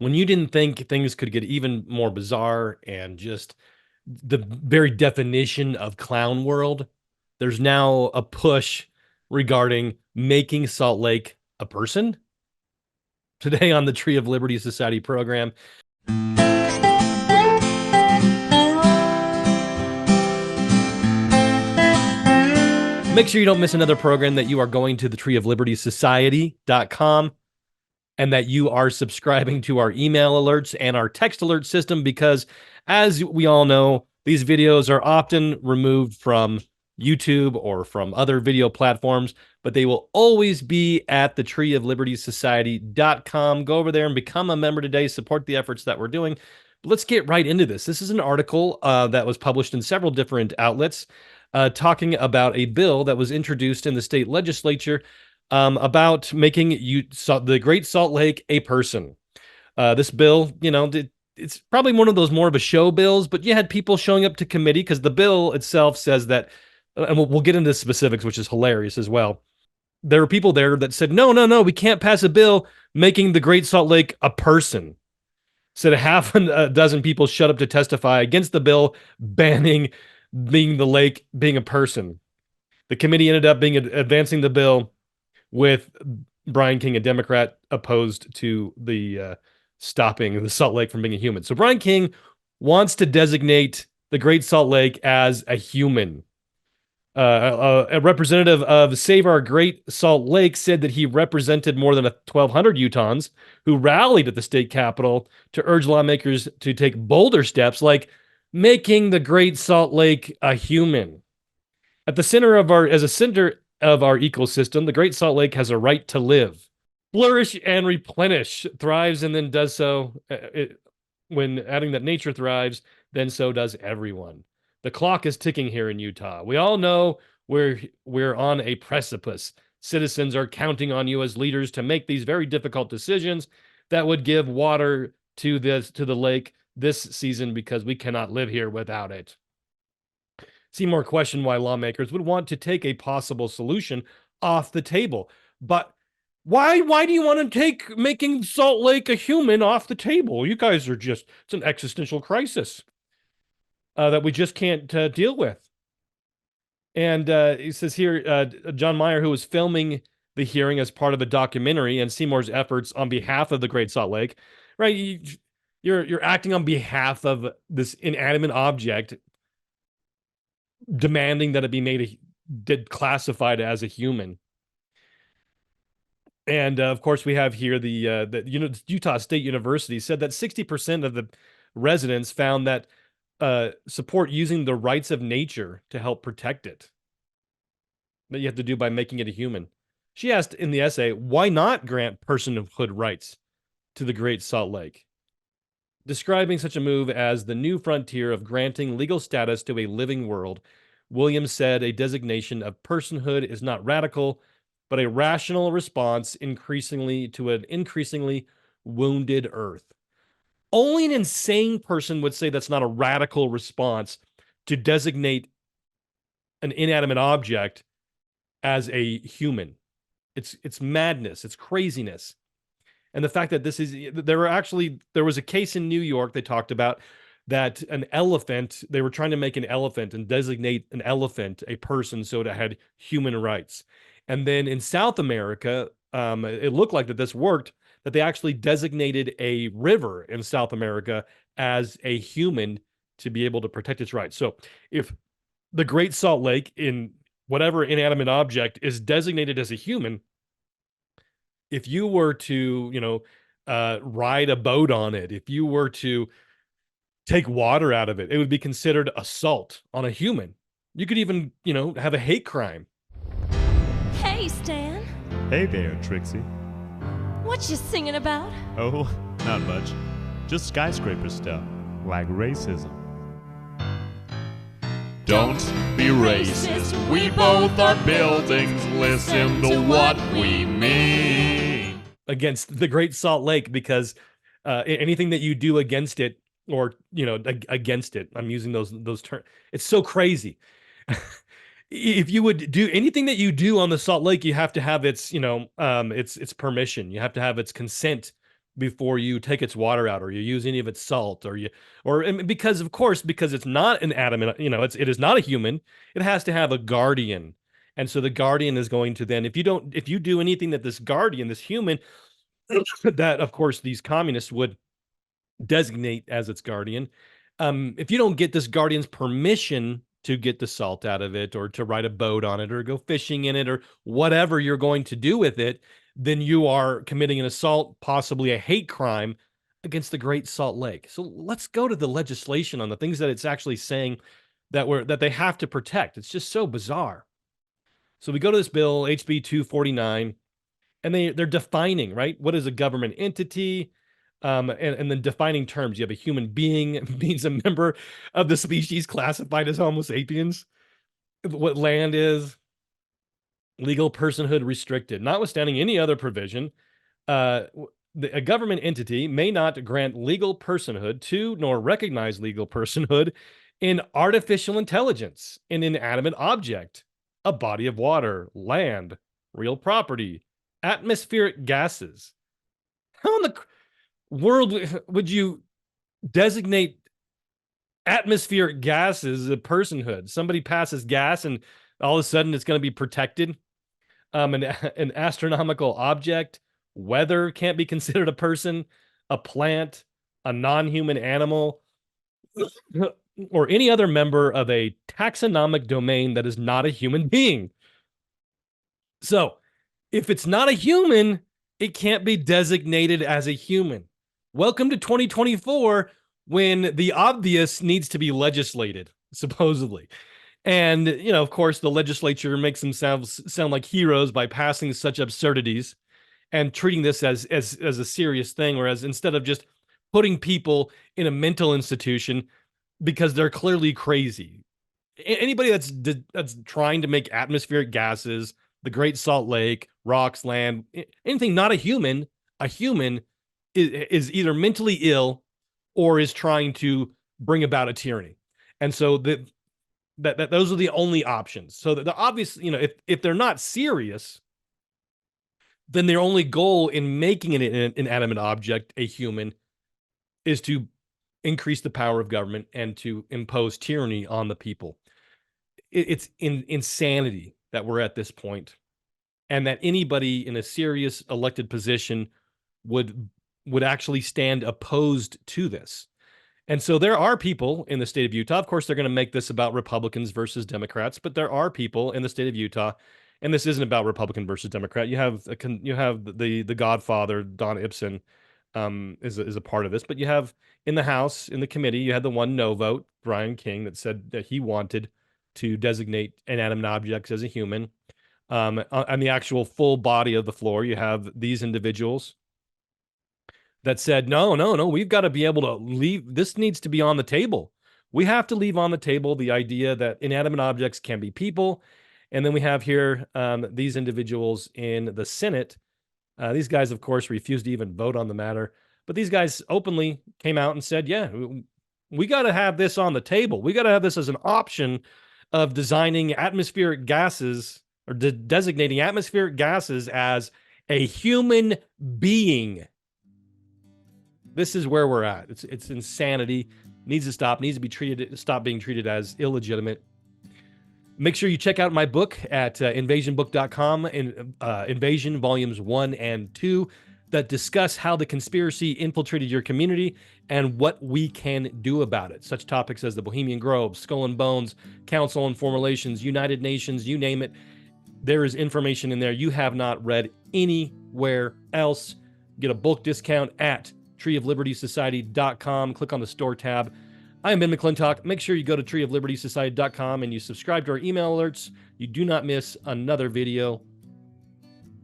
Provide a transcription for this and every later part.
when you didn't think things could get even more bizarre and just the very definition of clown world, there's now a push regarding making Salt Lake a person. Today on the Tree of Liberty Society program, make sure you don't miss another program, that you are going to the Tree of Liberty Society.com and that you are subscribing to our email alerts and our text alert system, because as we all know, these videos are often removed from YouTube or from other video platforms, but they will always be at the Tree of Liberty Society.com. Go over there and become a member today. Support the efforts that we're doing. But let's get right into this. This is an article that was published in several different outlets talking about a bill that was introduced in the state legislature about making the Great Salt Lake a person. This bill, it's probably one of those more of a show bills, but you had people showing up to committee because the bill itself says that, and we'll get into specifics, which is hilarious as well. There were people there that said, no, no, no, we can't pass a bill making the Great Salt Lake a person. Said a half a dozen people shut up to testify against the bill banning being the lake being a person. The committee ended up advancing the bill with Brian King, a Democrat, opposed to the stopping the Salt Lake from being a human. So Brian King wants to designate the Great Salt Lake as a human. A representative of Save Our Great Salt Lake said that he represented more than 1,200 Utahns who rallied at the state capitol to urge lawmakers to take bolder steps, like making the Great Salt Lake a human. At the center of our ecosystem, the Great Salt Lake has a right to live, flourish, and replenish, thrives, and then does so. When adding that nature thrives, then so does everyone. The clock is ticking here in Utah. We all know we're on a precipice. Citizens are counting on you as leaders to make these very difficult decisions that would give water to the lake this season, because we cannot live here without it. Seymour questioned why lawmakers would want to take a possible solution off the table. But why do you want to take making Salt Lake a human off the table? You guys are it's an existential crisis that we just can't deal with. And he says here, John Meyer, who was filming the hearing as part of a documentary and Seymour's efforts on behalf of the Great Salt Lake, right? You're acting on behalf of this inanimate object, demanding that it be classified as a human. And of course, we have here the Utah State University said that 60% of the residents found that support using the rights of nature to help protect it. That you have to do by making it a human. She asked in the essay, why not grant personhood rights to the Great Salt Lake? Describing such a move as the new frontier of granting legal status to a living world, Williams said a designation of personhood is not radical, but a rational response to an increasingly wounded Earth. Only an insane person would say that's not a radical response to designate an inanimate object as a human. It's madness. It's craziness. And the fact that there was a case in New York they talked about that they were trying to make an elephant and designate an elephant a person so it had human rights. And then in South America, it looked like that this worked, that they actually designated a river in South America as a human to be able to protect its rights. So if the Great Salt Lake, in whatever inanimate object, is designated as a human, if you were to, ride a boat on it, if you were to take water out of it, it would be considered assault on a human. You could even, have a hate crime. Hey, Stan. Hey there, Trixie. What you singing about? Oh, not much. Just skyscraper stuff, like racism. Don't be racist. We both are buildings. Listen to what we mean. Against the Great Salt Lake, because anything that you do against it, or against it, I'm using those terms. It's so crazy. If you would do anything that you do on the Salt Lake, you have to have its permission. You have to have its consent before you take its water out or you use any of its salt and because of course, because it's not an atom, you know, it is not a human, it has to have a guardian. And so the guardian is going to then, if you do anything that this guardian, this human, that of course these communists would designate as its guardian, if you don't get this guardian's permission to get the salt out of it or to ride a boat on it or go fishing in it or whatever you're going to do with it, then you are committing an assault, possibly a hate crime against the Great Salt Lake. So let's go to the legislation on the things that it's actually saying that they have to protect. It's just so bizarre. So we go to this bill, HB 249, and they're defining, right? What is a government entity? And then defining terms. You have a human being means a member of the species classified as Homo sapiens. What land is, legal personhood restricted, notwithstanding any other provision. A government entity may not grant legal personhood to nor recognize legal personhood in artificial intelligence, an inanimate object, a body of water, land, real property, atmospheric gases. How in the world would you designate atmospheric gases as a personhood? Somebody passes gas and all of a sudden it's going to be protected. An astronomical object, weather can't be considered a person, a plant, a non-human animal, or any other member of a taxonomic domain that is not a human being. So if it's not a human, it can't be designated as a human. Welcome to 2024, when the obvious needs to be legislated, supposedly. And, you know, of course, the legislature makes themselves sound like heroes by passing such absurdities and treating this as a serious thing, whereas instead of just putting people in a mental institution because they're clearly crazy. Anybody that's trying to make atmospheric gases, the Great Salt Lake, rocks, land, anything not a human is either mentally ill or is trying to bring about a tyranny. And so that those are the only options. So the obvious, you know, if they're not serious, then their only goal in making an inanimate object a human is to increase the power of government and to impose tyranny on the people. It's insanity that we're at this point, and that anybody in a serious elected position would actually stand opposed to this. And so there are people in the state of Utah. Of course, they're going to make this about Republicans versus Democrats, but there are people in the state of Utah, and this isn't about Republican versus Democrat. You have the Godfather, Don Ibsen, is a part of this, but you have in the House, in the committee, you had the one no vote, Brian King, that said that he wanted to designate inanimate objects as a human. On the actual full body of the floor, you have these individuals that said, no, we've got to be able to leave. This needs to be on the table. We have to leave on the table the idea that inanimate objects can be people. And then we have here these individuals in the Senate. These guys, of course, refused to even vote on the matter. But these guys openly came out and said, yeah, we got to have this on the table. We got to have this as an option of designing atmospheric gases or designating atmospheric gases as a human being. This is where we're at. It's insanity. Needs to stop. Needs to be stop being treated as illegitimate. Make sure you check out my book at invasionbook.com, Invasion Volumes 1 and 2, that discuss how the conspiracy infiltrated your community and what we can do about it. Such topics as the Bohemian Grove, Skull and Bones, Council on Foreign Relations, United Nations, you name it. There is information in there you have not read anywhere else. Get a bulk discount at treeoflibertysociety.com. Click on the store tab. I am Ben McClintock. Make sure you go to treeoflibertysociety.com and you subscribe to our email alerts. You do not miss another video.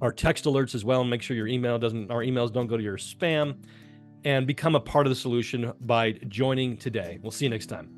Our text alerts as well. And make sure our emails don't go to your spam. And become a part of the solution by joining today. We'll see you next time.